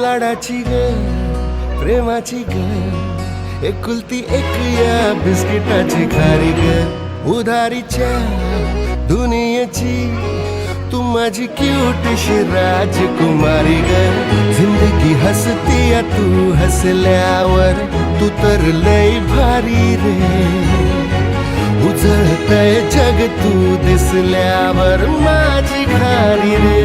लाडाची ग प्रेमाची ग एकुलती एक या बिस्किटाची खारी ग उधारीच्या दुनियेची तू माझी क्यूटशी राजकुमारी ग जिंदगी हसती या तू हसल्यावर तू तर लय भारी रे उजळतय जग तू दिसल्यावर माझी घारी रे